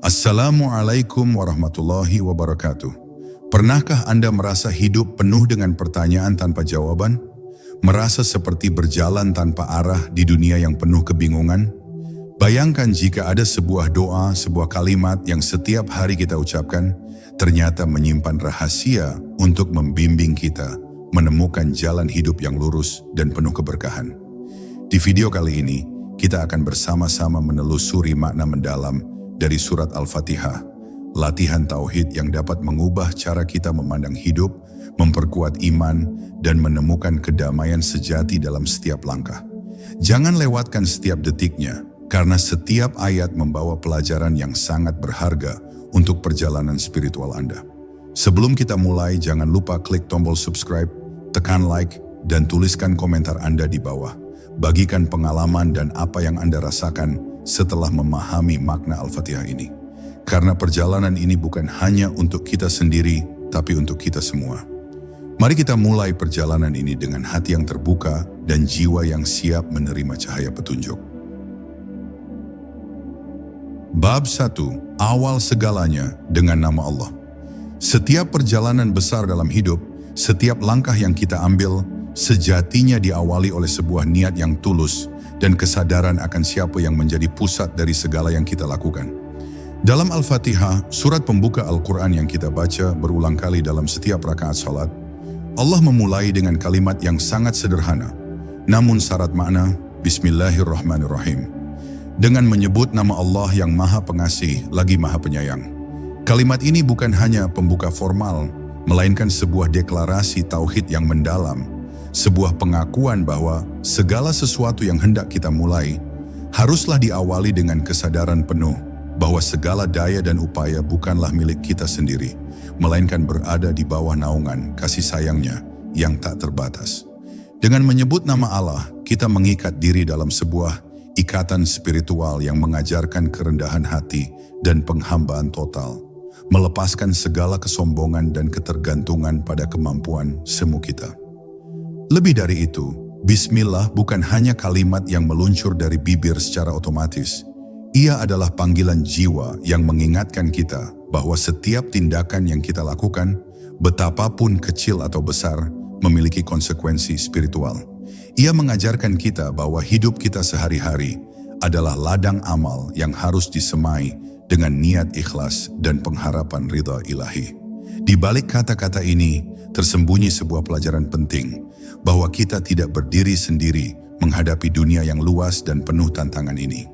Assalamualaikum warahmatullahi wabarakatuh. Pernahkah Anda merasa hidup penuh dengan pertanyaan tanpa jawaban? Merasa seperti berjalan tanpa arah di dunia yang penuh kebingungan? Bayangkan jika ada sebuah doa, sebuah kalimat yang setiap hari kita ucapkan, ternyata menyimpan rahasia untuk membimbing kita menemukan jalan hidup yang lurus dan penuh keberkahan. Di video kali ini, kita akan bersama-sama menelusuri makna mendalam dari surat Al-Fatihah, latihan tauhid yang dapat mengubah cara kita memandang hidup, memperkuat iman, dan menemukan kedamaian sejati dalam setiap langkah. Jangan lewatkan setiap detiknya, karena setiap ayat membawa pelajaran yang sangat berharga untuk perjalanan spiritual Anda. Sebelum kita mulai, jangan lupa klik tombol subscribe, tekan like, dan tuliskan komentar Anda di bawah. Bagikan pengalaman dan apa yang Anda rasakan setelah memahami makna Al-Fatihah ini. Karena perjalanan ini bukan hanya untuk kita sendiri, tapi untuk kita semua. Mari kita mulai perjalanan ini dengan hati yang terbuka dan jiwa yang siap menerima cahaya petunjuk. Bab 1. Awal segalanya dengan nama Allah. Setiap perjalanan besar dalam hidup, setiap langkah yang kita ambil, sejatinya diawali oleh sebuah niat yang tulus dan kesadaran akan siapa yang menjadi pusat dari segala yang kita lakukan. Dalam Al-Fatihah, surat pembuka Al-Quran yang kita baca berulang kali dalam setiap rakaat salat, Allah memulai dengan kalimat yang sangat sederhana, namun syarat makna, Bismillahirrahmanirrahim. Dengan menyebut nama Allah yang Maha Pengasih lagi Maha Penyayang. Kalimat ini bukan hanya pembuka formal, melainkan sebuah deklarasi tauhid yang mendalam, sebuah pengakuan bahwa segala sesuatu yang hendak kita mulai haruslah diawali dengan kesadaran penuh bahwa segala daya dan upaya bukanlah milik kita sendiri, melainkan berada di bawah naungan kasih sayangnya yang tak terbatas. Dengan menyebut nama Allah, kita mengikat diri dalam sebuah ikatan spiritual yang mengajarkan kerendahan hati dan penghambaan total, melepaskan segala kesombongan dan ketergantungan pada kemampuan semu kita. Lebih dari itu, Bismillah bukan hanya kalimat yang meluncur dari bibir secara otomatis. Ia adalah panggilan jiwa yang mengingatkan kita bahwa setiap tindakan yang kita lakukan, betapapun kecil atau besar, memiliki konsekuensi spiritual. Ia mengajarkan kita bahwa hidup kita sehari-hari adalah ladang amal yang harus disemai dengan niat ikhlas dan pengharapan ridha ilahi. Di balik kata-kata ini, tersembunyi sebuah pelajaran penting, bahwa kita tidak berdiri sendiri menghadapi dunia yang luas dan penuh tantangan ini.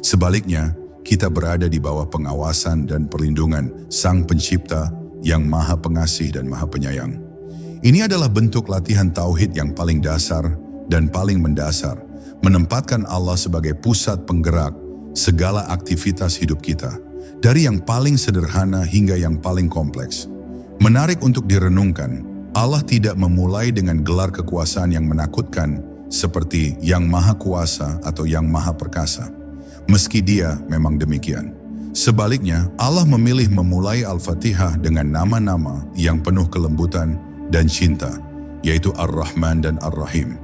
Sebaliknya, kita berada di bawah pengawasan dan perlindungan Sang Pencipta yang Maha Pengasih dan Maha Penyayang. Ini adalah bentuk latihan tauhid yang paling dasar dan paling mendasar, menempatkan Allah sebagai pusat penggerak segala aktivitas hidup kita, dari yang paling sederhana hingga yang paling kompleks. Menarik untuk direnungkan, Allah tidak memulai dengan gelar kekuasaan yang menakutkan seperti Yang Maha Kuasa atau Yang Maha Perkasa, meski Dia memang demikian. Sebaliknya, Allah memilih memulai Al-Fatihah dengan nama-nama yang penuh kelembutan dan cinta, yaitu Ar-Rahman dan Ar-Rahim.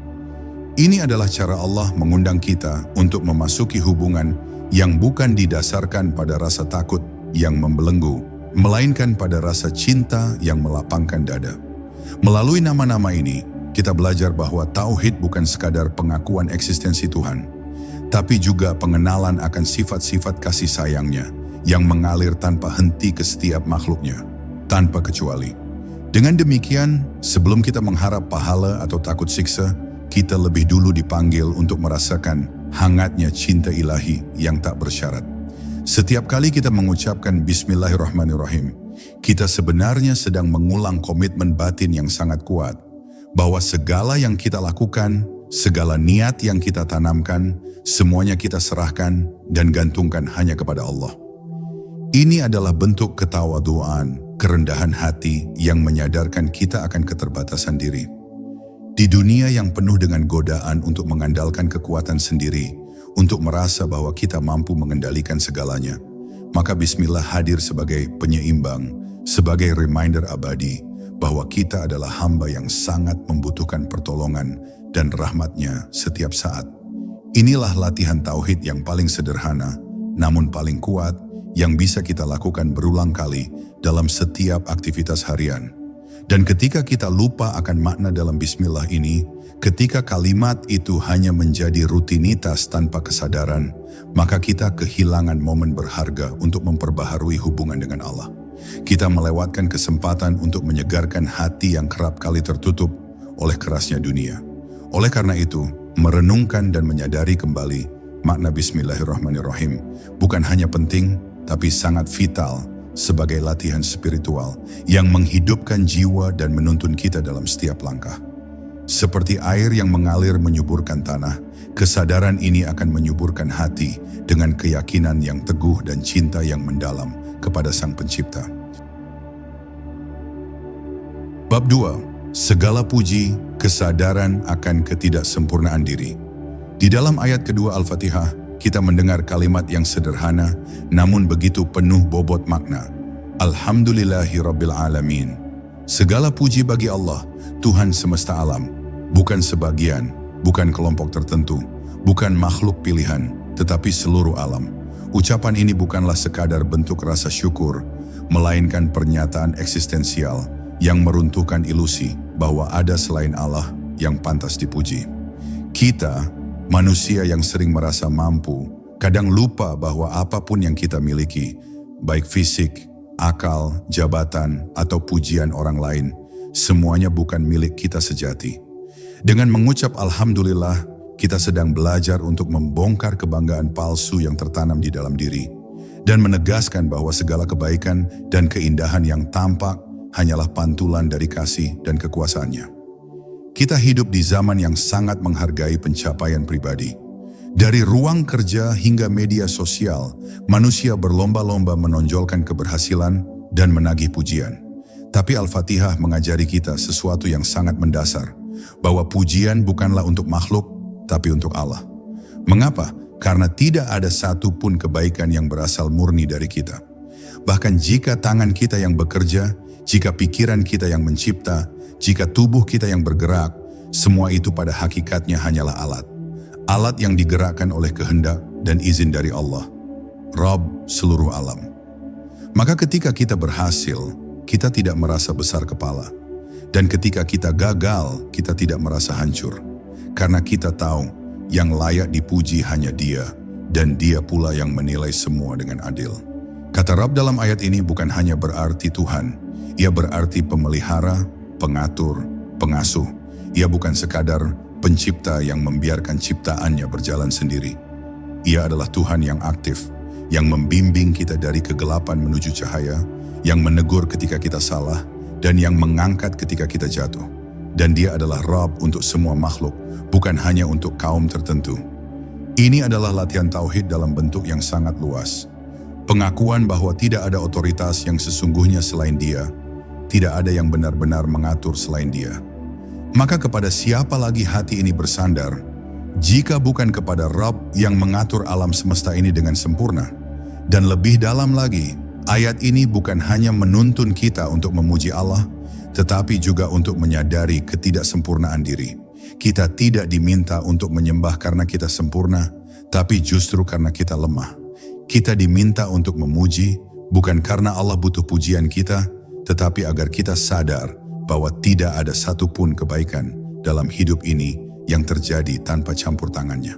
Ini adalah cara Allah mengundang kita untuk memasuki hubungan yang bukan didasarkan pada rasa takut yang membelenggu, melainkan pada rasa cinta yang melapangkan dada. Melalui nama-nama ini, kita belajar bahwa tauhid bukan sekadar pengakuan eksistensi Tuhan, tapi juga pengenalan akan sifat-sifat kasih sayangnya yang mengalir tanpa henti ke setiap makhluknya, tanpa kecuali. Dengan demikian, sebelum kita mengharap pahala atau takut siksa, kita lebih dulu dipanggil untuk merasakan hangatnya cinta ilahi yang tak bersyarat. Setiap kali kita mengucapkan Bismillahirrahmanirrahim, kita sebenarnya sedang mengulang komitmen batin yang sangat kuat, bahwa segala yang kita lakukan, segala niat yang kita tanamkan, semuanya kita serahkan dan gantungkan hanya kepada Allah. Ini adalah bentuk ketawaduan, kerendahan hati yang menyadarkan kita akan keterbatasan diri. Di dunia yang penuh dengan godaan untuk mengandalkan kekuatan sendiri, untuk merasa bahwa kita mampu mengendalikan segalanya, maka Bismillah hadir sebagai penyeimbang, sebagai reminder abadi bahwa kita adalah hamba yang sangat membutuhkan pertolongan dan rahmat-Nya setiap saat. Inilah latihan tauhid yang paling sederhana, namun paling kuat, yang bisa kita lakukan berulang kali dalam setiap aktivitas harian. Dan ketika kita lupa akan makna dalam bismillah ini, ketika kalimat itu hanya menjadi rutinitas tanpa kesadaran, maka kita kehilangan momen berharga untuk memperbaharui hubungan dengan Allah. Kita melewatkan kesempatan untuk menyegarkan hati yang kerap kali tertutup oleh kerasnya dunia. Oleh karena itu, merenungkan dan menyadari kembali makna bismillahirrahmanirrahim bukan hanya penting, tapi sangat vital sebagai latihan spiritual yang menghidupkan jiwa dan menuntun kita dalam setiap langkah. Seperti air yang mengalir menyuburkan tanah, kesadaran ini akan menyuburkan hati dengan keyakinan yang teguh dan cinta yang mendalam kepada Sang Pencipta. Bab 2. Segala puji, kesadaran akan ketidaksempurnaan diri. Di dalam ayat kedua Al-Fatihah, kita mendengar kalimat yang sederhana namun begitu penuh bobot makna. Alhamdulillahirabbil alamin. Segala puji bagi Allah, Tuhan semesta alam, bukan sebagian, bukan kelompok tertentu, bukan makhluk pilihan, tetapi seluruh alam. Ucapan ini bukanlah sekadar bentuk rasa syukur, melainkan pernyataan eksistensial yang meruntuhkan ilusi bahwa ada selain Allah yang pantas dipuji. Kita, manusia yang sering merasa mampu, kadang lupa bahwa apapun yang kita miliki, baik fisik, akal, jabatan, atau pujian orang lain, semuanya bukan milik kita sejati. Dengan mengucap Alhamdulillah, kita sedang belajar untuk membongkar kebanggaan palsu yang tertanam di dalam diri, dan menegaskan bahwa segala kebaikan dan keindahan yang tampak hanyalah pantulan dari kasih dan kekuasaannya. Kita hidup di zaman yang sangat menghargai pencapaian pribadi. Dari ruang kerja hingga media sosial, manusia berlomba-lomba menonjolkan keberhasilan dan menagih pujian. Tapi Al-Fatihah mengajari kita sesuatu yang sangat mendasar, bahwa pujian bukanlah untuk makhluk, tapi untuk Allah. Mengapa? Karena tidak ada satu pun kebaikan yang berasal murni dari kita. Bahkan jika tangan kita yang bekerja, jika pikiran kita yang mencipta, jika tubuh kita yang bergerak, semua itu pada hakikatnya hanyalah alat. Alat yang digerakkan oleh kehendak dan izin dari Allah, Rabb seluruh alam. Maka ketika kita berhasil, kita tidak merasa besar kepala. Dan ketika kita gagal, kita tidak merasa hancur. Karena kita tahu yang layak dipuji hanya Dia, dan Dia pula yang menilai semua dengan adil. Kata Rabb dalam ayat ini bukan hanya berarti Tuhan, Ia berarti pemelihara, pengatur, pengasuh. Ia bukan sekadar pencipta yang membiarkan ciptaannya berjalan sendiri. Ia adalah Tuhan yang aktif, yang membimbing kita dari kegelapan menuju cahaya, yang menegur ketika kita salah, dan yang mengangkat ketika kita jatuh. Dan Dia adalah Rabb untuk semua makhluk, bukan hanya untuk kaum tertentu. Ini adalah latihan tauhid dalam bentuk yang sangat luas. Pengakuan bahwa tidak ada otoritas yang sesungguhnya selain Dia, tidak ada yang benar-benar mengatur selain Dia. Maka kepada siapa lagi hati ini bersandar, jika bukan kepada Rabb yang mengatur alam semesta ini dengan sempurna? Dan lebih dalam lagi, ayat ini bukan hanya menuntun kita untuk memuji Allah, tetapi juga untuk menyadari ketidaksempurnaan diri. Kita tidak diminta untuk menyembah karena kita sempurna, tapi justru karena kita lemah. Kita diminta untuk memuji, bukan karena Allah butuh pujian kita, tetapi agar kita sadar bahwa tidak ada satupun kebaikan dalam hidup ini yang terjadi tanpa campur tangannya.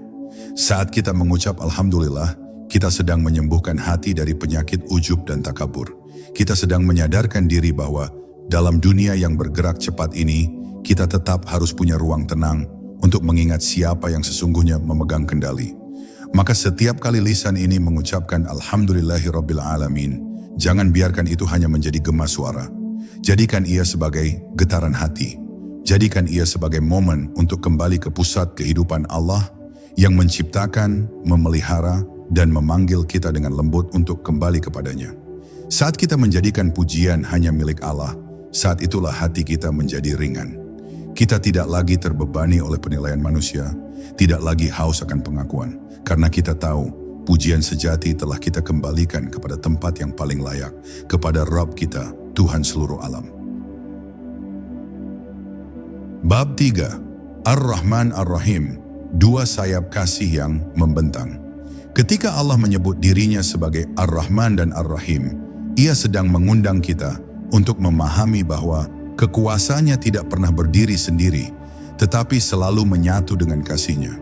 Saat kita mengucap Alhamdulillah, kita sedang menyembuhkan hati dari penyakit ujub dan takabur. Kita sedang menyadarkan diri bahwa dalam dunia yang bergerak cepat ini, kita tetap harus punya ruang tenang untuk mengingat siapa yang sesungguhnya memegang kendali. Maka setiap kali lisan ini mengucapkan Alhamdulillahirabbil alamin, jangan biarkan itu hanya menjadi gema suara. Jadikan ia sebagai getaran hati. Jadikan ia sebagai momen untuk kembali ke pusat kehidupan Allah yang menciptakan, memelihara, dan memanggil kita dengan lembut untuk kembali kepadanya. Saat kita menjadikan pujian hanya milik Allah, saat itulah hati kita menjadi ringan. Kita tidak lagi terbebani oleh penilaian manusia, tidak lagi haus akan pengakuan, karena kita tahu pujian sejati telah kita kembalikan kepada tempat yang paling layak, kepada Rabb kita, Tuhan seluruh alam. Bab 3. Ar-Rahman Ar-Rahim, dua sayap kasih yang membentang. Ketika Allah menyebut dirinya sebagai Ar-Rahman dan Ar-Rahim, Ia sedang mengundang kita untuk memahami bahwa kekuasaannya tidak pernah berdiri sendiri, tetapi selalu menyatu dengan kasih-Nya.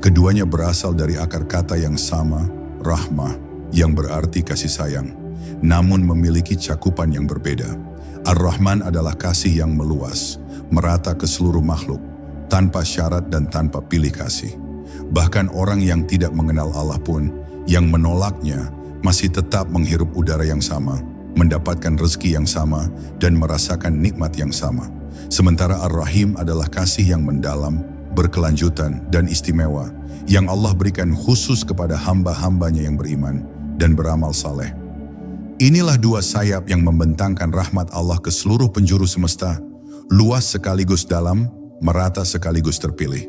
Keduanya berasal dari akar kata yang sama, rahmah, yang berarti kasih sayang, namun memiliki cakupan yang berbeda. Ar-Rahman adalah kasih yang meluas, merata ke seluruh makhluk, tanpa syarat dan tanpa pilih kasih. Bahkan orang yang tidak mengenal Allah pun, yang menolaknya, masih tetap menghirup udara yang sama, mendapatkan rezeki yang sama, dan merasakan nikmat yang sama. Sementara Ar-Rahim adalah kasih yang mendalam, berkelanjutan, dan istimewa, yang Allah berikan khusus kepada hamba-hambanya yang beriman dan beramal saleh. Inilah dua sayap yang membentangkan rahmat Allah ke seluruh penjuru semesta, luas sekaligus dalam, merata sekaligus terpilih.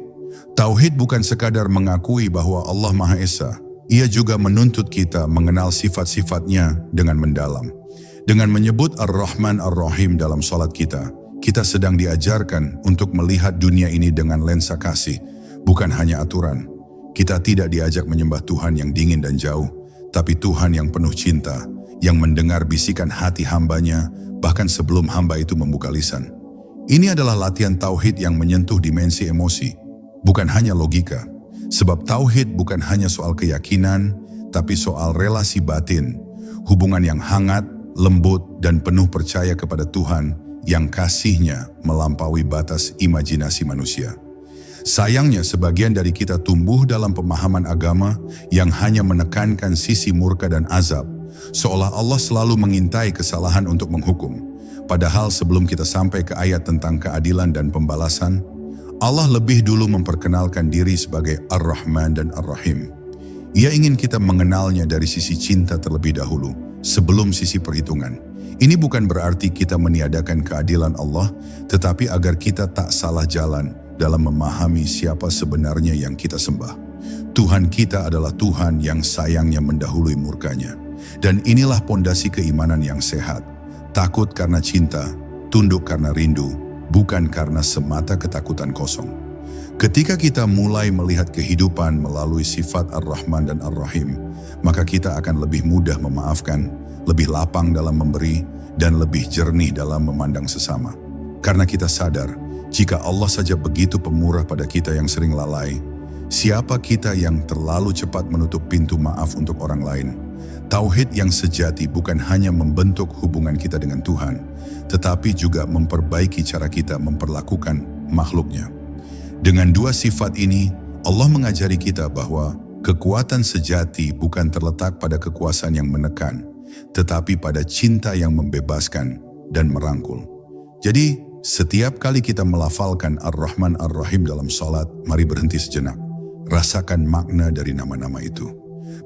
Tauhid bukan sekadar mengakui bahwa Allah Maha Esa, Ia juga menuntut kita mengenal sifat-sifat-Nya dengan mendalam. Dengan menyebut Ar-Rahman Ar-Rahim dalam salat kita sedang diajarkan untuk melihat dunia ini dengan lensa kasih, bukan hanya aturan. Kita tidak diajak menyembah Tuhan yang dingin dan jauh, tapi Tuhan yang penuh cinta, yang mendengar bisikan hati hambanya, bahkan sebelum hamba itu membuka lisan. Ini adalah latihan tauhid yang menyentuh dimensi emosi, bukan hanya logika. Sebab tauhid bukan hanya soal keyakinan, tapi soal relasi batin, hubungan yang hangat, lembut, dan penuh percaya kepada Tuhan yang kasih-Nya melampaui batas imajinasi manusia. Sayangnya sebagian dari kita tumbuh dalam pemahaman agama yang hanya menekankan sisi murka dan azab, seolah Allah selalu mengintai kesalahan untuk menghukum. Padahal sebelum kita sampai ke ayat tentang keadilan dan pembalasan, Allah lebih dulu memperkenalkan diri sebagai Ar-Rahman dan Ar-Rahim. Ia ingin kita mengenalnya dari sisi cinta terlebih dahulu, sebelum sisi perhitungan. Ini bukan berarti kita meniadakan keadilan Allah, tetapi agar kita tak salah jalan dalam memahami siapa sebenarnya yang kita sembah. Tuhan kita adalah Tuhan yang sayangnya mendahului murkanya. Dan inilah pondasi keimanan yang sehat. Takut karena cinta, tunduk karena rindu, bukan karena semata ketakutan kosong. Ketika kita mulai melihat kehidupan melalui sifat Ar-Rahman dan Ar-Rahim, maka kita akan lebih mudah memaafkan, lebih lapang dalam memberi, dan lebih jernih dalam memandang sesama. Karena kita sadar, jika Allah saja begitu pemurah pada kita yang sering lalai, siapa kita yang terlalu cepat menutup pintu maaf untuk orang lain? Tauhid yang sejati bukan hanya membentuk hubungan kita dengan Tuhan, tetapi juga memperbaiki cara kita memperlakukan makhluknya. Dengan dua sifat ini, Allah mengajari kita bahwa kekuatan sejati bukan terletak pada kekuasaan yang menekan, tetapi pada cinta yang membebaskan dan merangkul. Jadi, setiap kali kita melafalkan Ar-Rahman Ar-Rahim dalam salat, mari berhenti sejenak. Rasakan makna dari nama-nama itu.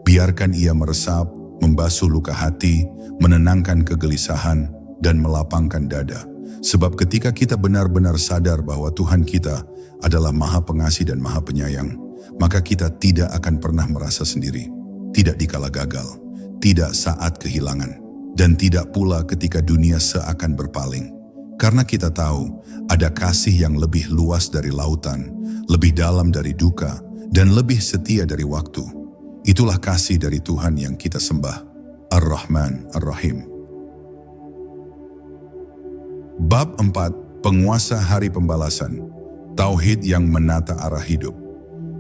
Biarkan ia meresap, membasuh luka hati, menenangkan kegelisahan, dan melapangkan dada. Sebab ketika kita benar-benar sadar bahwa Tuhan kita adalah Maha Pengasih dan Maha Penyayang, maka kita tidak akan pernah merasa sendiri, tidak dikala gagal, tidak saat kehilangan, dan tidak pula ketika dunia seakan berpaling. Karena kita tahu ada kasih yang lebih luas dari lautan, lebih dalam dari duka, dan lebih setia dari waktu. Itulah kasih dari Tuhan yang kita sembah, Ar-Rahman Ar-Rahim. Bab 4, Penguasa Hari Pembalasan, Tauhid yang menata arah hidup.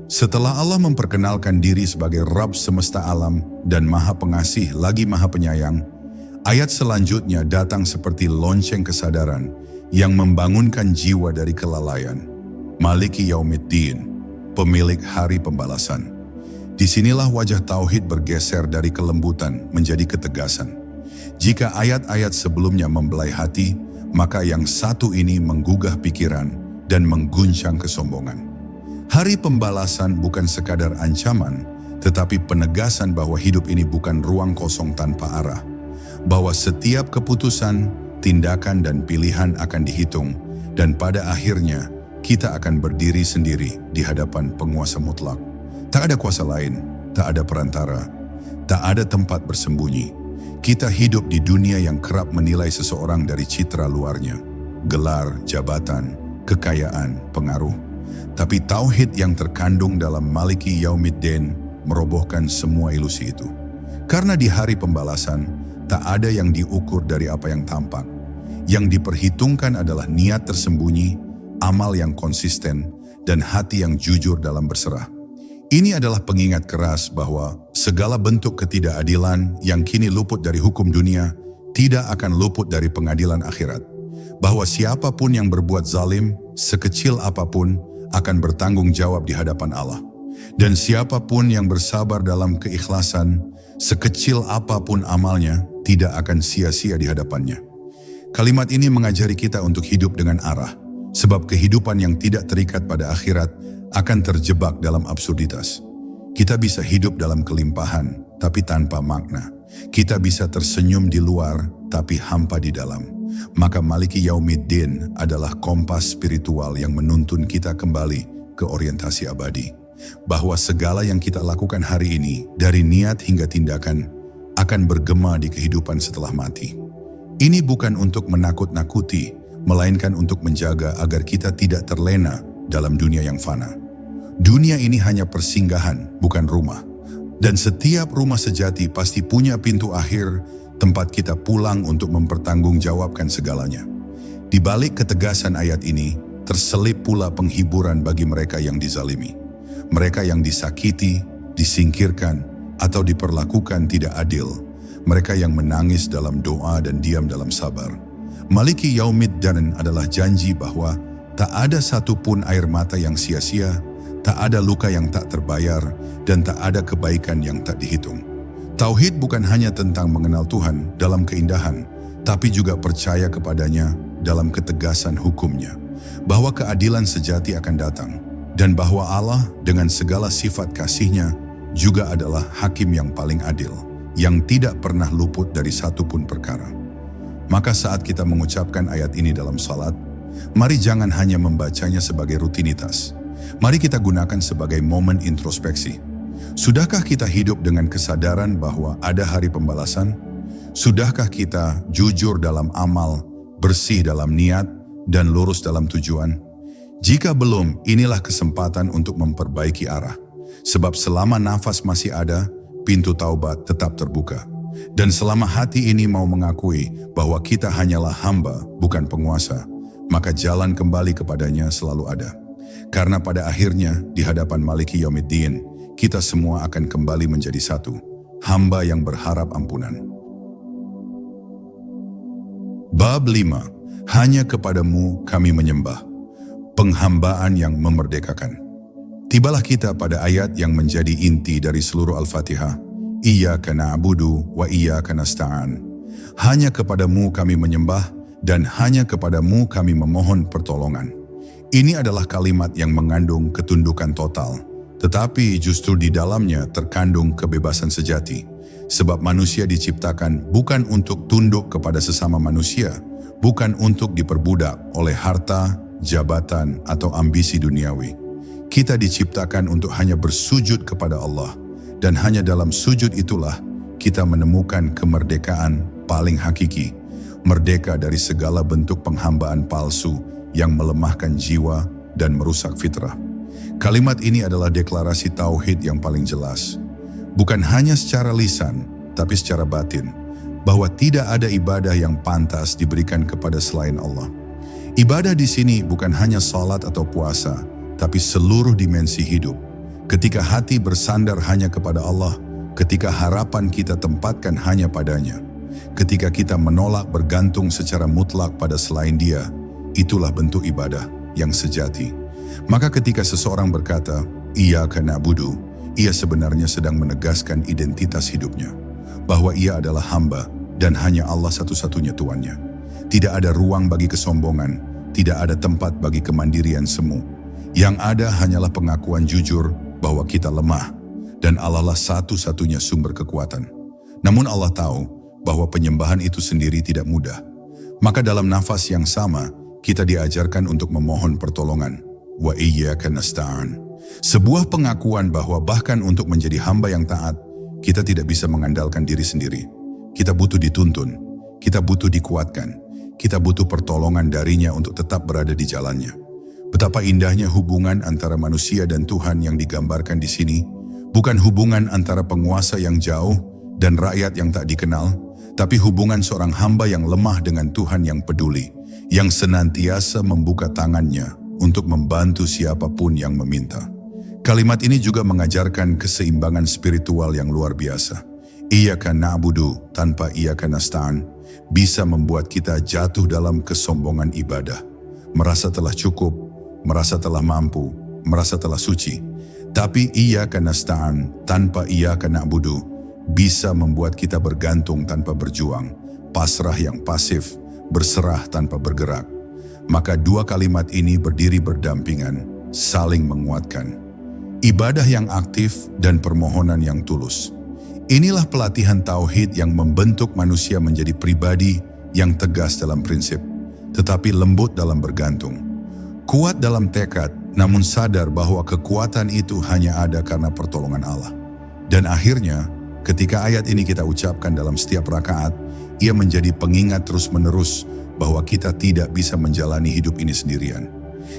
Setelah Allah memperkenalkan diri sebagai Rabb semesta alam dan Maha Pengasih lagi Maha Penyayang, ayat selanjutnya datang seperti lonceng kesadaran yang membangunkan jiwa dari kelalaian. Maliki Yaumiddin, pemilik hari pembalasan. Disinilah wajah tauhid bergeser dari kelembutan menjadi ketegasan. Jika ayat-ayat sebelumnya membelai hati, maka yang satu ini menggugah pikiran dan mengguncang kesombongan. Hari pembalasan bukan sekadar ancaman, tetapi penegasan bahwa hidup ini bukan ruang kosong tanpa arah. Bahwa setiap keputusan, tindakan, dan pilihan akan dihitung, dan pada akhirnya kita akan berdiri sendiri di hadapan penguasa mutlak. Tak ada kuasa lain, tak ada perantara, tak ada tempat bersembunyi. Kita hidup di dunia yang kerap menilai seseorang dari citra luarnya, gelar, jabatan, kekayaan, pengaruh. Tapi tauhid yang terkandung dalam Maliki Yaumiddin merobohkan semua ilusi itu. Karena di hari pembalasan, tak ada yang diukur dari apa yang tampak. Yang diperhitungkan adalah niat tersembunyi, amal yang konsisten, dan hati yang jujur dalam berserah. Ini adalah pengingat keras bahwa segala bentuk ketidakadilan yang kini luput dari hukum dunia tidak akan luput dari pengadilan akhirat. Bahwa siapapun yang berbuat zalim, sekecil apapun, akan bertanggung jawab di hadapan Allah. Dan siapapun yang bersabar dalam keikhlasan, sekecil apapun amalnya, tidak akan sia-sia di hadapannya. Kalimat ini mengajari kita untuk hidup dengan arah, sebab kehidupan yang tidak terikat pada akhirat akan terjebak dalam absurditas. Kita bisa hidup dalam kelimpahan, tapi tanpa makna. Kita bisa tersenyum di luar, tapi hampa di dalam. Maka Maliki Yaumiddin adalah kompas spiritual yang menuntun kita kembali ke orientasi abadi. Bahwa segala yang kita lakukan hari ini, dari niat hingga tindakan, akan bergema di kehidupan setelah mati. Ini bukan untuk menakut-nakuti, melainkan untuk menjaga agar kita tidak terlena dalam dunia yang fana. Dunia ini hanya persinggahan, bukan rumah. Dan setiap rumah sejati pasti punya pintu akhir, tempat kita pulang untuk mempertanggungjawabkan segalanya. Di balik ketegasan ayat ini, terselip pula penghiburan bagi mereka yang dizalimi. Mereka yang disakiti, disingkirkan, atau diperlakukan tidak adil. Mereka yang menangis dalam doa dan diam dalam sabar. Maliki Yaumiddin adalah janji bahwa tak ada satupun air mata yang sia-sia, tak ada luka yang tak terbayar, dan tak ada kebaikan yang tak dihitung. Tauhid bukan hanya tentang mengenal Tuhan dalam keindahan, tapi juga percaya kepadanya dalam ketegasan hukumnya. Bahwa keadilan sejati akan datang, dan bahwa Allah dengan segala sifat kasih-Nya juga adalah hakim yang paling adil, yang tidak pernah luput dari satupun perkara. Maka saat kita mengucapkan ayat ini dalam salat, mari jangan hanya membacanya sebagai rutinitas. Mari kita gunakan sebagai momen introspeksi. Sudahkah kita hidup dengan kesadaran bahwa ada hari pembalasan? Sudahkah kita jujur dalam amal, bersih dalam niat, dan lurus dalam tujuan? Jika belum, inilah kesempatan untuk memperbaiki arah. Sebab selama nafas masih ada, pintu taubat tetap terbuka. Dan selama hati ini mau mengakui bahwa kita hanyalah hamba, bukan penguasa, maka jalan kembali kepadanya selalu ada. Karena pada akhirnya, di hadapan Maliki Yaumiddin, kita semua akan kembali menjadi satu, hamba yang berharap ampunan. Bab 5. Hanya kepadamu kami menyembah. Penghambaan yang memerdekakan. Tibalah kita pada ayat yang menjadi inti dari seluruh Al-Fatihah. Iyyaka na'budu wa iyyaka nasta'an. Hanya kepadamu kami menyembah dan hanya kepadamu kami memohon pertolongan. Ini adalah kalimat yang mengandung ketundukan total, tetapi justru di dalamnya terkandung kebebasan sejati. Sebab manusia diciptakan bukan untuk tunduk kepada sesama manusia, bukan untuk diperbudak oleh harta, jabatan, atau ambisi duniawi. Kita diciptakan untuk hanya bersujud kepada Allah, dan hanya dalam sujud itulah kita menemukan kemerdekaan paling hakiki, merdeka dari segala bentuk penghambaan palsu yang melemahkan jiwa dan merusak fitrah. Kalimat ini adalah deklarasi tauhid yang paling jelas. Bukan hanya secara lisan, tapi secara batin, bahwa tidak ada ibadah yang pantas diberikan kepada selain Allah. Ibadah di sini bukan hanya salat atau puasa, tapi seluruh dimensi hidup. Ketika hati bersandar hanya kepada Allah, ketika harapan kita tempatkan hanya padanya, ketika kita menolak bergantung secara mutlak pada selain Dia, itulah bentuk ibadah yang sejati. Maka ketika seseorang berkata, Iyyaka na'budu, ia sebenarnya sedang menegaskan identitas hidupnya, bahwa ia adalah hamba dan hanya Allah satu-satunya Tuannya. Tidak ada ruang bagi kesombongan, tidak ada tempat bagi kemandirian semu. Yang ada hanyalah pengakuan jujur bahwa kita lemah dan Allah lah satu-satunya sumber kekuatan. Namun Allah tahu bahwa penyembahan itu sendiri tidak mudah. Maka dalam nafas yang sama, kita diajarkan untuk memohon pertolongan. Wa iyyaka nasta'an. Sebuah pengakuan bahwa bahkan untuk menjadi hamba yang taat, kita tidak bisa mengandalkan diri sendiri. Kita butuh dituntun, kita butuh dikuatkan, kita butuh pertolongan darinya untuk tetap berada di jalannya. Betapa indahnya hubungan antara manusia dan Tuhan yang digambarkan di sini, Bukan hubungan antara penguasa yang jauh dan rakyat yang tak dikenal, tapi hubungan seorang hamba yang lemah dengan Tuhan yang peduli, yang senantiasa membuka tangannya untuk membantu siapapun yang meminta. Kalimat ini juga mengajarkan keseimbangan spiritual yang luar biasa. Iyyaka na'budu tanpa iyyaka nasta'in bisa membuat kita jatuh dalam kesombongan ibadah, merasa telah cukup, merasa telah mampu, merasa telah suci. Tapi iyyaka nasta'in tanpa iyyaka na'budu bisa membuat kita bergantung tanpa berjuang, pasrah yang pasif, berserah tanpa bergerak. Maka dua kalimat ini berdiri berdampingan, saling menguatkan. Ibadah yang aktif dan permohonan yang tulus. Inilah pelatihan tauhid yang membentuk manusia menjadi pribadi yang tegas dalam prinsip, tetapi lembut dalam bergantung. Kuat dalam tekad, namun sadar bahwa kekuatan itu hanya ada karena pertolongan Allah. Dan akhirnya, ketika ayat ini kita ucapkan dalam setiap rakaat, ia menjadi pengingat terus-menerus bahwa kita tidak bisa menjalani hidup ini sendirian.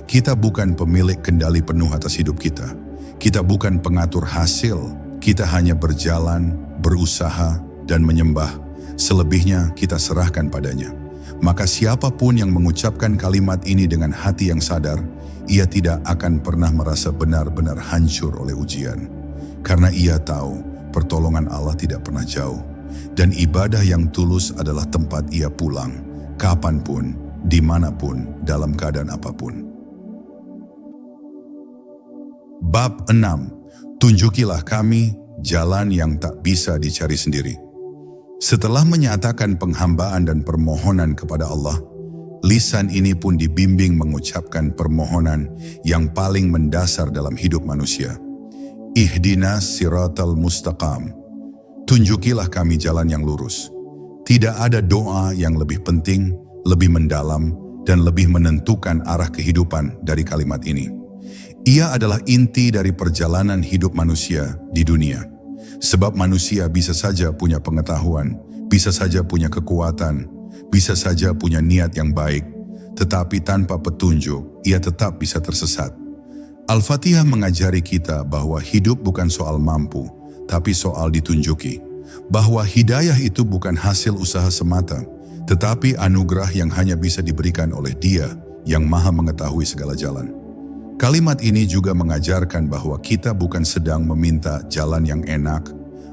Kita bukan pemilik kendali penuh atas hidup kita. Kita bukan pengatur hasil. Kita hanya berjalan, berusaha, dan menyembah. Selebihnya kita serahkan padanya. Maka siapapun yang mengucapkan kalimat ini dengan hati yang sadar, ia tidak akan pernah merasa benar-benar hancur oleh ujian. Karena ia tahu pertolongan Allah tidak pernah jauh. Dan ibadah yang tulus adalah tempat ia pulang, kapanpun, dimanapun, dalam keadaan apapun. Bab 6. Tunjukilah kami jalan yang tak bisa dicari sendiri. Setelah menyatakan penghambaan dan permohonan kepada Allah, lisan ini pun dibimbing mengucapkan permohonan yang paling mendasar dalam hidup manusia. Ihdinas siratal mustaqam. Tunjukilah kami jalan yang lurus. Tidak ada doa yang lebih penting, lebih mendalam, dan lebih menentukan arah kehidupan dari kalimat ini. Ia adalah inti dari perjalanan hidup manusia di dunia. Sebab manusia bisa saja punya pengetahuan, bisa saja punya kekuatan, bisa saja punya niat yang baik, tetapi tanpa petunjuk, ia tetap bisa tersesat. Al-Fatihah mengajari kita bahwa hidup bukan soal mampu, tapi soal ditunjuki. Bahwa hidayah itu bukan hasil usaha semata, tetapi anugerah yang hanya bisa diberikan oleh Dia yang Maha mengetahui segala jalan. Kalimat ini juga mengajarkan bahwa kita bukan sedang meminta jalan yang enak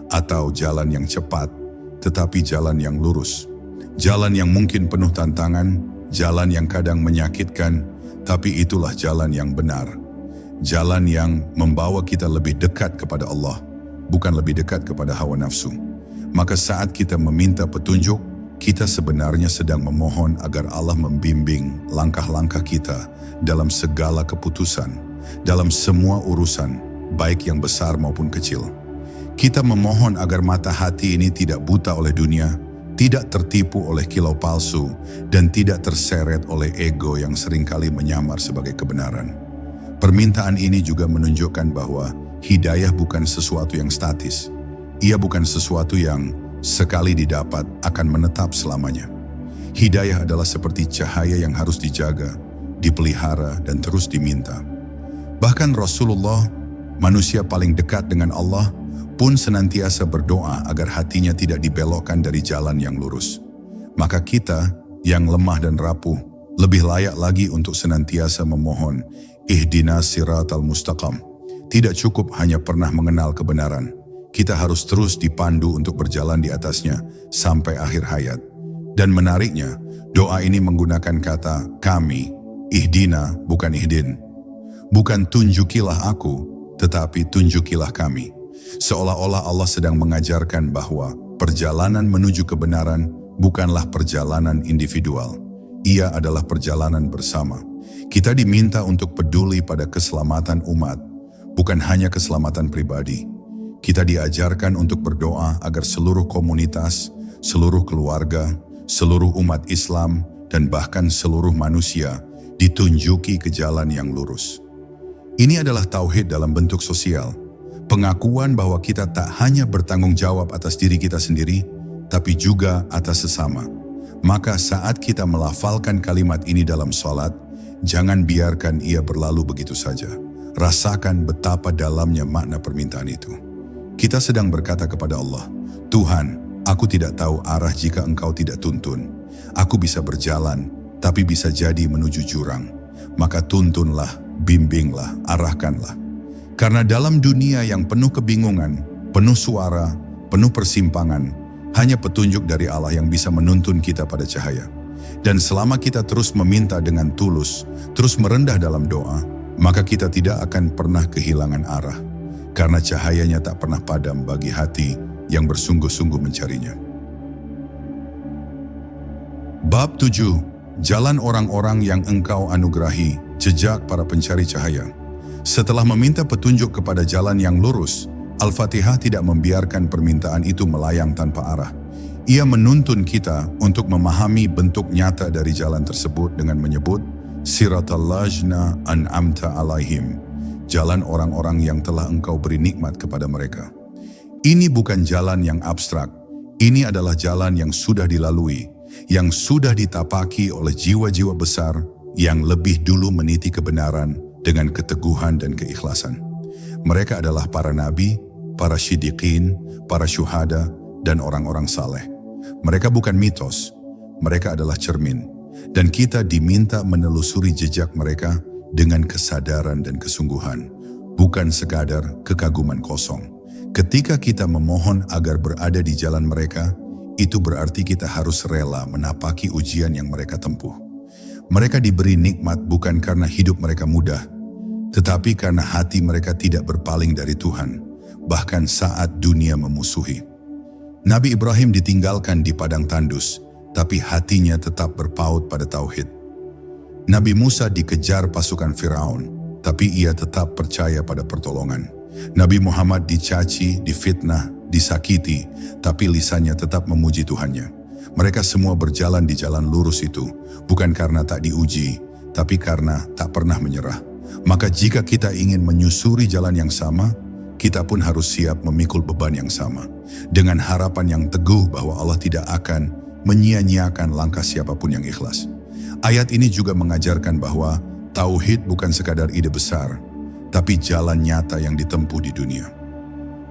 atau jalan yang cepat, tetapi jalan yang lurus. Jalan yang mungkin penuh tantangan, jalan yang kadang menyakitkan, tapi itulah jalan yang benar. Jalan yang membawa kita lebih dekat kepada Allah, bukan lebih dekat kepada hawa nafsu. Maka saat kita meminta petunjuk, kita sebenarnya sedang memohon agar Allah membimbing langkah-langkah kita dalam segala keputusan, dalam semua urusan, baik yang besar maupun kecil. Kita memohon agar mata hati ini tidak buta oleh dunia, tidak tertipu oleh kilau palsu, dan tidak terseret oleh ego yang seringkali menyamar sebagai kebenaran. Permintaan ini juga menunjukkan bahwa hidayah bukan sesuatu yang statis. Ia bukan sesuatu yang sekali didapat akan menetap selamanya. Hidayah adalah seperti cahaya yang harus dijaga, dipelihara, dan terus diminta. Bahkan Rasulullah, manusia paling dekat dengan Allah, pun senantiasa berdoa agar hatinya tidak dibelokkan dari jalan yang lurus. Maka kita, yang lemah dan rapuh, lebih layak lagi untuk senantiasa memohon, ihdinas siratal mustaqam. Tidak cukup hanya pernah mengenal kebenaran. Kita harus terus dipandu untuk berjalan di atasnya sampai akhir hayat. Dan menariknya, doa ini menggunakan kata kami, ihdina bukan ihdin. Bukan tunjukilah aku, tetapi tunjukilah kami. Seolah-olah Allah sedang mengajarkan bahwa perjalanan menuju kebenaran bukanlah perjalanan individual. Ia adalah perjalanan bersama. Kita diminta untuk peduli pada keselamatan umat, bukan hanya keselamatan pribadi. Kita diajarkan untuk berdoa agar seluruh komunitas, seluruh keluarga, seluruh umat Islam, dan bahkan seluruh manusia ditunjuki ke jalan yang lurus. Ini adalah tauhid dalam bentuk sosial, pengakuan bahwa kita tak hanya bertanggung jawab atas diri kita sendiri, tapi juga atas sesama. Maka saat kita melafalkan kalimat ini dalam sholat, jangan biarkan ia berlalu begitu saja. Rasakan betapa dalamnya makna permintaan itu. Kita sedang berkata kepada Allah, Tuhan, aku tidak tahu arah jika Engkau tidak tuntun. Aku bisa berjalan, tapi bisa jadi menuju jurang. Maka tuntunlah, bimbinglah, arahkanlah. Karena dalam dunia yang penuh kebingungan, penuh suara, penuh persimpangan, hanya petunjuk dari Allah yang bisa menuntun kita pada cahaya. Dan selama kita terus meminta dengan tulus, terus merendah dalam doa, maka kita tidak akan pernah kehilangan arah. Karena cahayanya tak pernah padam bagi hati yang bersungguh-sungguh mencarinya. Bab 7. Jalan orang-orang yang Engkau anugerahi, jejak para pencari cahaya. Setelah meminta petunjuk kepada jalan yang lurus, Al-Fatihah tidak membiarkan permintaan itu melayang tanpa arah. Ia menuntun kita untuk memahami bentuk nyata dari jalan tersebut dengan menyebut Siratal lajna an'amta alaihim, jalan orang-orang yang telah Engkau beri nikmat kepada mereka. Ini bukan jalan yang abstrak, ini adalah jalan yang sudah dilalui, yang sudah ditapaki oleh jiwa-jiwa besar yang lebih dulu meniti kebenaran dengan keteguhan dan keikhlasan. Mereka adalah para nabi, para syidiqin, para syuhada, dan orang-orang saleh. Mereka bukan mitos, mereka adalah cermin. Dan kita diminta menelusuri jejak mereka dengan kesadaran dan kesungguhan, bukan sekadar kekaguman kosong. Ketika kita memohon agar berada di jalan mereka, itu berarti kita harus rela menapaki ujian yang mereka tempuh. Mereka diberi nikmat bukan karena hidup mereka mudah, tetapi karena hati mereka tidak berpaling dari Tuhan, bahkan saat dunia memusuhi. Nabi Ibrahim ditinggalkan di padang tandus, tapi hatinya tetap berpaut pada tauhid. Nabi Musa dikejar pasukan Firaun, tapi ia tetap percaya pada pertolongan. Nabi Muhammad dicaci, difitnah, disakiti, tapi lisannya tetap memuji Tuhannya. Mereka semua berjalan di jalan lurus itu, bukan karena tak diuji, tapi karena tak pernah menyerah. Maka jika kita ingin menyusuri jalan yang sama, kita pun harus siap memikul beban yang sama, dengan harapan yang teguh bahwa Allah tidak akan menyia-nyiakan langkah siapapun yang ikhlas. Ayat ini juga mengajarkan bahwa tauhid bukan sekadar ide besar, tapi jalan nyata yang ditempuh di dunia.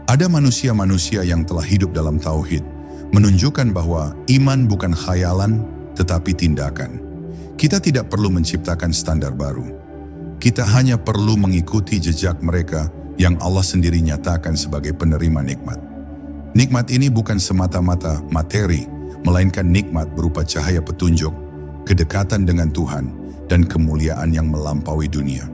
Ada manusia-manusia yang telah hidup dalam tauhid, menunjukkan bahwa iman bukan khayalan, tetapi tindakan. Kita tidak perlu menciptakan standar baru. Kita hanya perlu mengikuti jejak mereka yang Allah sendiri nyatakan sebagai penerima nikmat. Nikmat ini bukan semata-mata materi, melainkan nikmat berupa cahaya petunjuk, kedekatan dengan Tuhan, dan kemuliaan yang melampaui dunia.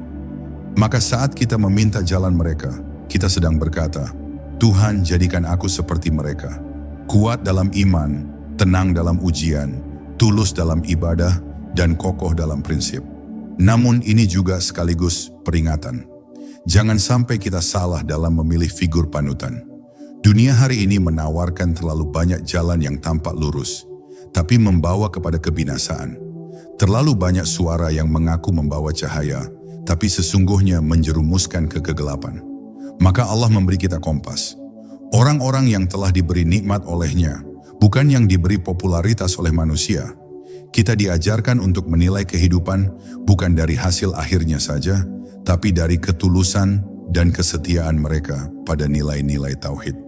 Maka saat kita meminta jalan mereka, kita sedang berkata, Tuhan jadikan aku seperti mereka, kuat dalam iman, tenang dalam ujian, tulus dalam ibadah, dan kokoh dalam prinsip. Namun ini juga sekaligus peringatan. Jangan sampai kita salah dalam memilih figur panutan. Dunia hari ini menawarkan terlalu banyak jalan yang tampak lurus, tapi membawa kepada kebinasaan. Terlalu banyak suara yang mengaku membawa cahaya, tapi sesungguhnya menjerumuskan ke kegelapan. Maka Allah memberi kita kompas. Orang-orang yang telah diberi nikmat olehnya, bukan yang diberi popularitas oleh manusia. Kita diajarkan untuk menilai kehidupan bukan dari hasil akhirnya saja, tapi dari ketulusan dan kesetiaan mereka pada nilai-nilai tauhid.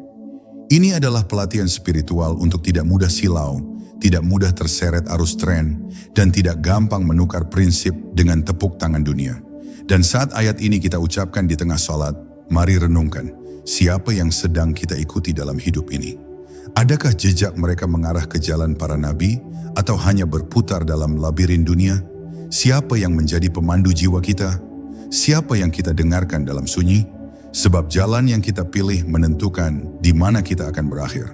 Ini adalah pelatihan spiritual untuk tidak mudah silau, tidak mudah terseret arus tren, dan tidak gampang menukar prinsip dengan tepuk tangan dunia. Dan saat ayat ini kita ucapkan di tengah salat, mari renungkan, siapa yang sedang kita ikuti dalam hidup ini? Adakah jejak mereka mengarah ke jalan para nabi, atau hanya berputar dalam labirin dunia? Siapa yang menjadi pemandu jiwa kita? Siapa yang kita dengarkan dalam sunyi? Sebab jalan yang kita pilih menentukan di mana kita akan berakhir.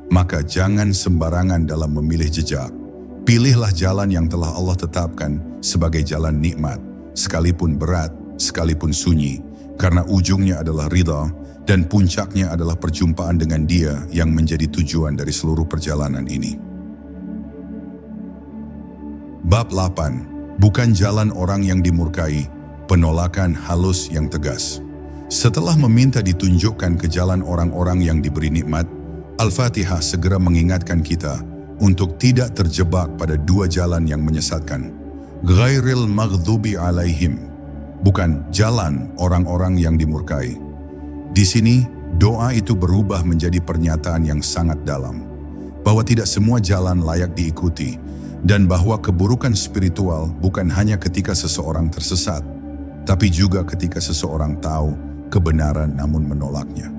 Maka jangan sembarangan dalam memilih jejak. Pilihlah jalan yang telah Allah tetapkan sebagai jalan nikmat, sekalipun berat, sekalipun sunyi, karena ujungnya adalah ridha dan puncaknya adalah perjumpaan dengan Dia yang menjadi tujuan dari seluruh perjalanan ini. Bab 8. Bukan jalan orang yang dimurkai, penolakan halus yang tegas. Setelah meminta ditunjukkan ke jalan orang-orang yang diberi nikmat, Al-Fatihah segera mengingatkan kita untuk tidak terjebak pada dua jalan yang menyesatkan. Ghairil maghdubi alaihim, bukan jalan orang-orang yang dimurkai. Di sini, Doa itu berubah menjadi pernyataan yang sangat dalam, bahwa tidak semua jalan layak diikuti, dan bahwa keburukan spiritual bukan hanya ketika seseorang tersesat, tapi juga ketika seseorang tahu kebenaran namun menolaknya.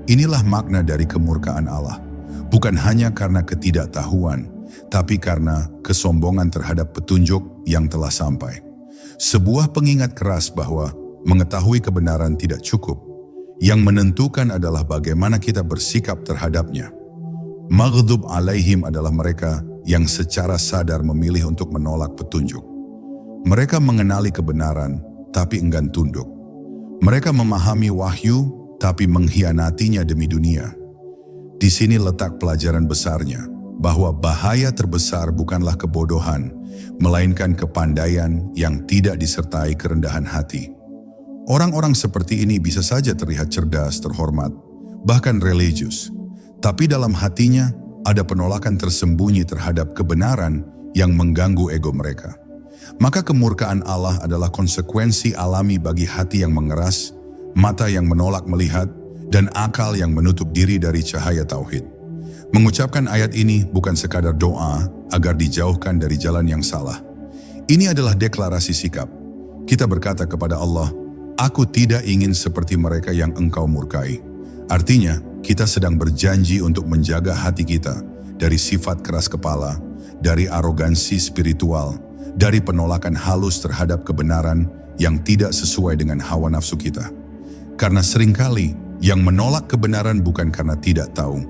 Inilah makna dari kemurkaan Allah, bukan hanya karena ketidaktahuan, tapi karena kesombongan terhadap petunjuk yang telah sampai. Sebuah pengingat keras bahwa mengetahui kebenaran tidak cukup, yang menentukan adalah bagaimana kita bersikap terhadapnya. Maghdub alaihim adalah mereka yang secara sadar memilih untuk menolak petunjuk. Mereka mengenali kebenaran, tapi enggan tunduk. Mereka memahami wahyu, tapi mengkhianatinya demi dunia. Di sini letak pelajaran besarnya, bahwa bahaya terbesar bukanlah kebodohan, melainkan kepandaian yang tidak disertai kerendahan hati. Orang-orang seperti ini bisa saja terlihat cerdas, terhormat, bahkan religius. Tapi dalam hatinya ada penolakan tersembunyi terhadap kebenaran yang mengganggu ego mereka. Maka kemurkaan Allah adalah konsekuensi alami bagi hati yang mengeras, mata yang menolak melihat, dan akal yang menutup diri dari cahaya tauhid. Mengucapkan ayat ini bukan sekadar doa agar dijauhkan dari jalan yang salah. Ini adalah deklarasi sikap. Kita berkata kepada Allah, "Aku tidak ingin seperti mereka yang Engkau murkai." Artinya, kita sedang berjanji untuk menjaga hati kita dari sifat keras kepala, dari arogansi spiritual, dari penolakan halus terhadap kebenaran yang tidak sesuai dengan hawa nafsu kita. Karena seringkali yang menolak kebenaran bukan karena tidak tahu,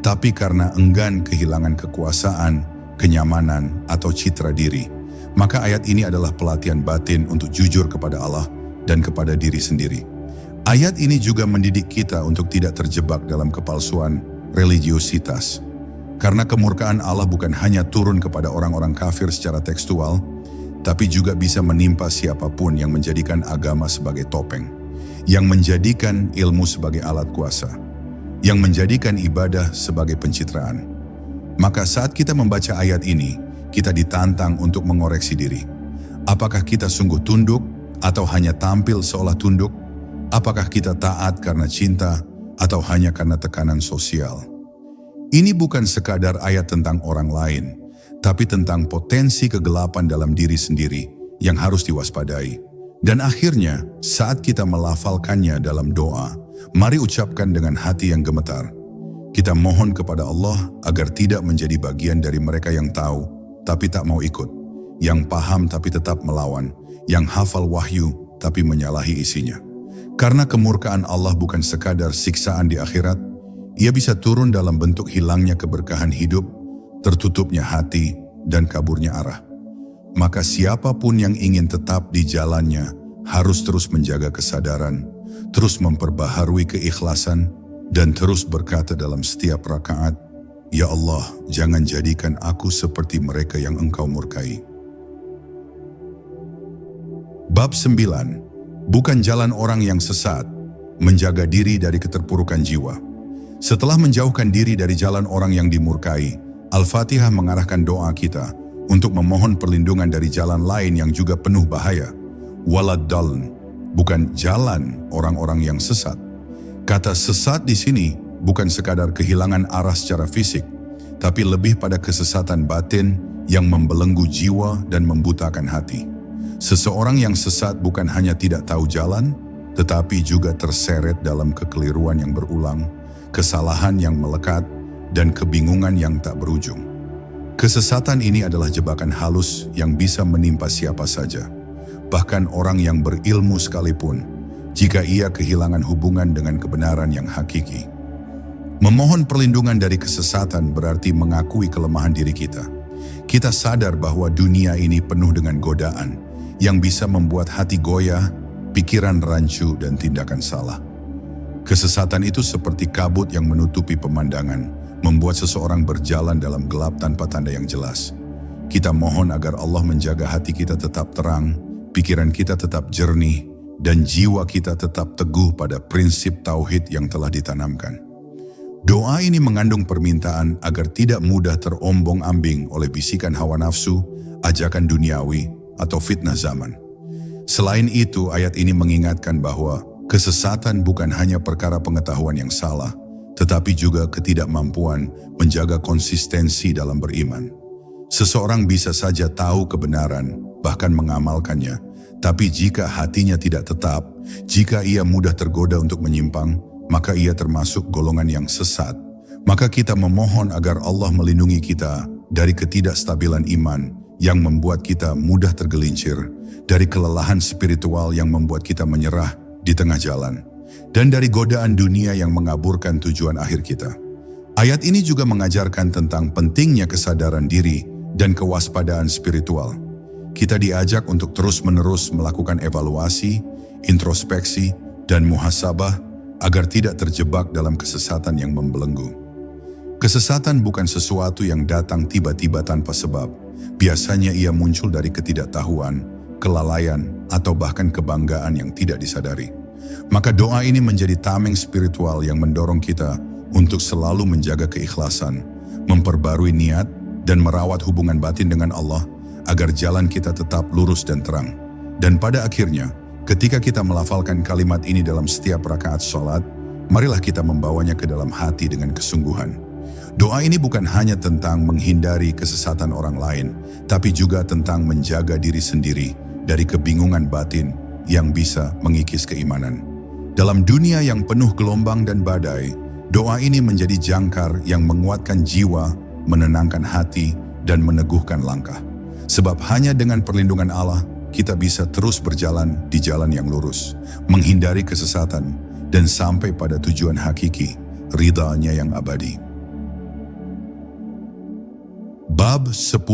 tapi karena enggan kehilangan kekuasaan, kenyamanan, atau citra diri. Maka ayat ini adalah pelatihan batin untuk jujur kepada Allah dan kepada diri sendiri. Ayat ini juga mendidik kita untuk tidak terjebak dalam kepalsuan religiositas. Karena kemurkaan Allah bukan hanya turun kepada orang-orang kafir secara tekstual, tapi juga bisa menimpa siapapun yang menjadikan agama sebagai topeng, yang menjadikan ilmu sebagai alat kuasa, yang menjadikan ibadah sebagai pencitraan. Maka saat kita membaca ayat ini, kita ditantang untuk mengoreksi diri. Apakah kita sungguh tunduk atau hanya tampil seolah tunduk? Apakah kita taat karena cinta atau hanya karena tekanan sosial? Ini bukan sekadar ayat tentang orang lain, tapi tentang potensi kegelapan dalam diri sendiri yang harus diwaspadai. Dan akhirnya, saat kita melafalkannya dalam doa, mari ucapkan dengan hati yang gemetar. Kita mohon kepada Allah agar tidak menjadi bagian dari mereka yang tahu, tapi tak mau ikut, yang paham tapi tetap melawan, yang hafal wahyu tapi menyalahi isinya. Karena kemurkaan Allah bukan sekadar siksaan di akhirat, ia bisa turun dalam bentuk hilangnya keberkahan hidup, tertutupnya hati, dan kaburnya arah. Maka siapapun yang ingin tetap di jalannya harus terus menjaga kesadaran, terus memperbaharui keikhlasan, dan terus berkata dalam setiap rakaat, "Ya Allah, jangan jadikan aku seperti mereka yang Engkau murkai." Bab 9. Bukan jalan orang yang sesat, menjaga diri dari keterpurukan jiwa. Setelah menjauhkan diri dari jalan orang yang dimurkai, Al-Fatihah mengarahkan doa kita untuk memohon perlindungan dari jalan lain yang juga penuh bahaya. Waladdallin, bukan jalan orang-orang yang sesat. Kata sesat di sini bukan sekadar kehilangan arah secara fisik, tapi lebih pada kesesatan batin yang membelenggu jiwa dan membutakan hati. Seseorang yang sesat bukan hanya tidak tahu jalan, tetapi juga terseret dalam kekeliruan yang berulang, kesalahan yang melekat, dan kebingungan yang tak berujung. Kesesatan ini adalah jebakan halus yang bisa menimpa siapa saja, bahkan orang yang berilmu sekalipun, jika ia kehilangan hubungan dengan kebenaran yang hakiki. Memohon perlindungan dari kesesatan berarti mengakui kelemahan diri kita. Kita sadar bahwa dunia ini penuh dengan godaan yang bisa membuat hati goyah, pikiran rancu, dan tindakan salah. Kesesatan itu seperti kabut yang menutupi pemandangan, membuat seseorang berjalan dalam gelap tanpa tanda yang jelas. Kita mohon agar Allah menjaga hati kita tetap terang, pikiran kita tetap jernih, dan jiwa kita tetap teguh pada prinsip tauhid yang telah ditanamkan. Doa ini mengandung permintaan agar tidak mudah terombang-ambing oleh bisikan hawa nafsu, ajakan duniawi, atau fitnah zaman. Selain itu, ayat ini mengingatkan bahwa Kesesatan bukan hanya perkara pengetahuan yang salah, tetapi juga ketidakmampuan menjaga konsistensi dalam beriman. Seseorang bisa saja tahu kebenaran, bahkan mengamalkannya, tapi jika hatinya tidak tetap, jika ia mudah tergoda untuk menyimpang, maka ia termasuk golongan yang sesat. Maka kita memohon agar Allah melindungi kita dari ketidakstabilan iman yang membuat kita mudah tergelincir, dari kelelahan spiritual yang membuat kita menyerah di tengah jalan, dan dari godaan dunia yang mengaburkan tujuan akhir kita. Ayat ini juga mengajarkan tentang pentingnya kesadaran diri dan kewaspadaan spiritual. Kita diajak untuk terus-menerus melakukan evaluasi, introspeksi, dan muhasabah agar tidak terjebak dalam kesesatan yang membelenggu. Kesesatan bukan sesuatu yang datang tiba-tiba tanpa sebab. Biasanya ia muncul dari ketidaktahuan, kelalaian, atau bahkan kebanggaan yang tidak disadari. Maka doa ini menjadi tameng spiritual yang mendorong kita untuk selalu menjaga keikhlasan, memperbarui niat, dan merawat hubungan batin dengan Allah agar jalan kita tetap lurus dan terang. Dan pada akhirnya, ketika kita melafalkan kalimat ini dalam setiap rakaat sholat, marilah kita membawanya ke dalam hati dengan kesungguhan. Doa ini bukan hanya tentang menghindari kesesatan orang lain, tapi juga tentang menjaga diri sendiri dari kebingungan batin yang bisa mengikis keimanan. Dalam dunia yang penuh gelombang dan badai, doa ini menjadi jangkar yang menguatkan jiwa, menenangkan hati, dan meneguhkan langkah. Sebab hanya dengan perlindungan Allah, kita bisa terus berjalan di jalan yang lurus, menghindari kesesatan, dan sampai pada tujuan hakiki, ridha-Nya yang abadi. Bab 10.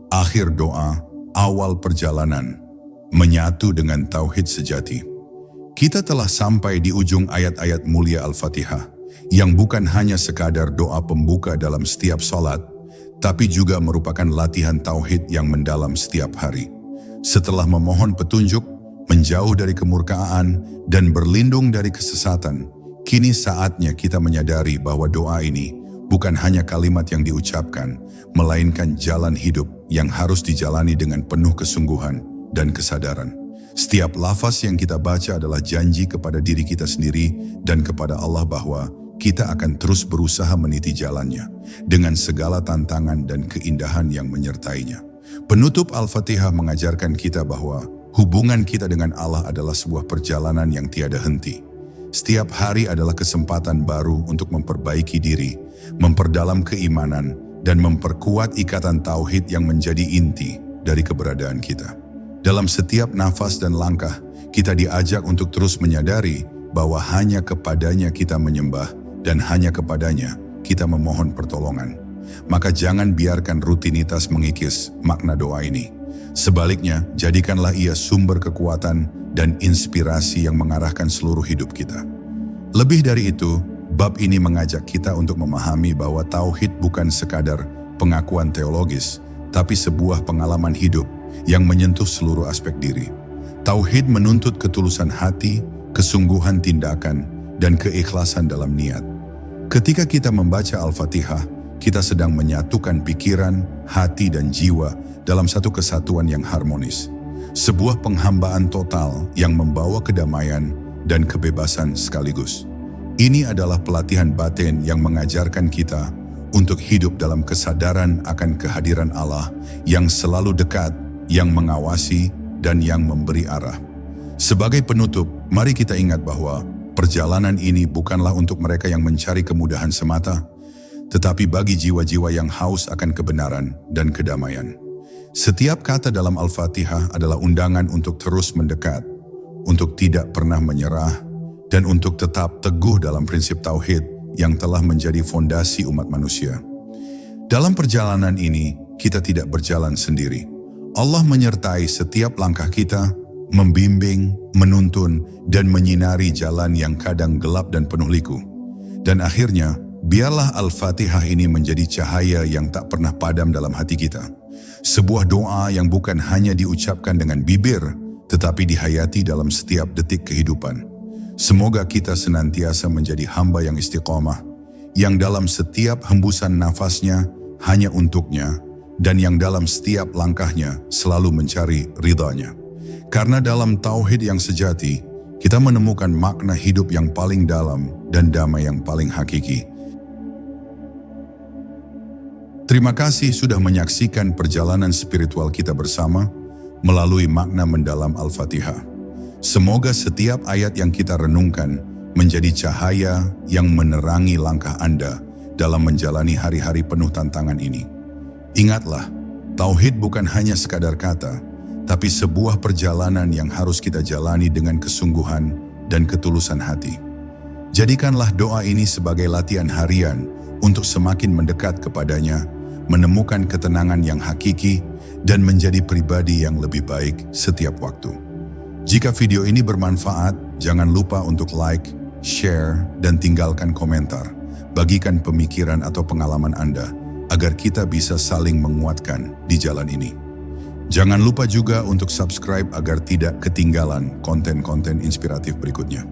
Akhir doa, awal perjalanan. Menyatu dengan tauhid sejati. Kita telah sampai di ujung ayat-ayat mulia Al-Fatihah, yang bukan hanya sekadar doa pembuka dalam setiap salat, tapi juga merupakan latihan tauhid yang mendalam setiap hari. Setelah memohon petunjuk, menjauh dari kemurkaan, dan berlindung dari kesesatan, kini saatnya kita menyadari bahwa doa ini bukan hanya kalimat yang diucapkan, melainkan jalan hidup yang harus dijalani dengan penuh kesungguhan dan kesadaran. Setiap lafaz yang kita baca adalah janji kepada diri kita sendiri dan kepada Allah bahwa kita akan terus berusaha meniti jalannya dengan segala tantangan dan keindahan yang menyertainya. Penutup Al-Fatihah mengajarkan kita bahwa hubungan kita dengan Allah adalah sebuah perjalanan yang tiada henti. Setiap hari adalah kesempatan baru untuk memperbaiki diri, memperdalam keimanan, dan memperkuat ikatan tauhid yang menjadi inti dari keberadaan kita. Dalam setiap nafas dan langkah, kita diajak untuk terus menyadari bahwa hanya kepadanya kita menyembah dan hanya kepadanya kita memohon pertolongan. Maka jangan biarkan rutinitas mengikis makna doa ini. Sebaliknya, jadikanlah ia sumber kekuatan dan inspirasi yang mengarahkan seluruh hidup kita. Lebih dari itu, bab ini mengajak kita untuk memahami bahwa tauhid bukan sekadar pengakuan teologis, tapi sebuah pengalaman hidup yang menyentuh seluruh aspek diri. Tauhid menuntut ketulusan hati, kesungguhan tindakan, dan keikhlasan dalam niat. Ketika kita membaca Al-Fatihah, kita sedang menyatukan pikiran, hati, dan jiwa dalam satu kesatuan yang harmonis. Sebuah penghambaan total yang membawa kedamaian dan kebebasan sekaligus. Ini adalah pelatihan batin yang mengajarkan kita untuk hidup dalam kesadaran akan kehadiran Allah yang selalu dekat, yang mengawasi, dan yang memberi arah. Sebagai penutup, mari kita ingat bahwa perjalanan ini bukanlah untuk mereka yang mencari kemudahan semata, tetapi bagi jiwa-jiwa yang haus akan kebenaran dan kedamaian. Setiap kata dalam Al-Fatihah adalah undangan untuk terus mendekat, untuk tidak pernah menyerah, dan untuk tetap teguh dalam prinsip tauhid yang telah menjadi fondasi umat manusia. Dalam perjalanan ini, kita tidak berjalan sendiri. Allah menyertai setiap langkah kita, membimbing, menuntun, dan menyinari jalan yang kadang gelap dan penuh liku. Dan akhirnya, biarlah Al-Fatihah ini menjadi cahaya yang tak pernah padam dalam hati kita. Sebuah doa yang bukan hanya diucapkan dengan bibir, tetapi dihayati dalam setiap detik kehidupan. Semoga kita senantiasa menjadi hamba yang istiqomah, yang dalam setiap hembusan nafasnya hanya untuknya, dan yang dalam setiap langkahnya selalu mencari ridha-Nya. Karena dalam tauhid yang sejati, kita menemukan makna hidup yang paling dalam dan damai yang paling hakiki. Terima kasih sudah menyaksikan perjalanan spiritual kita bersama melalui makna mendalam Al-Fatihah. Semoga setiap ayat yang kita renungkan menjadi cahaya yang menerangi langkah Anda dalam menjalani hari-hari penuh tantangan ini. Ingatlah, tauhid bukan hanya sekadar kata, tapi sebuah perjalanan yang harus kita jalani dengan kesungguhan dan ketulusan hati. Jadikanlah doa ini sebagai latihan harian untuk semakin mendekat kepadanya, menemukan ketenangan yang hakiki, dan menjadi pribadi yang lebih baik setiap waktu. Jika video ini bermanfaat, jangan lupa untuk like, share, dan tinggalkan komentar. Bagikan pemikiran atau pengalaman Anda agar kita bisa saling menguatkan di jalan ini. Jangan lupa juga untuk subscribe agar tidak ketinggalan konten-konten inspiratif berikutnya.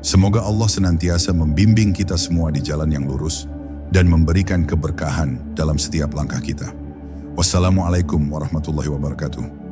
Semoga Allah senantiasa membimbing kita semua di jalan yang lurus dan memberikan keberkahan dalam setiap langkah kita. Wassalamualaikum warahmatullahi wabarakatuh.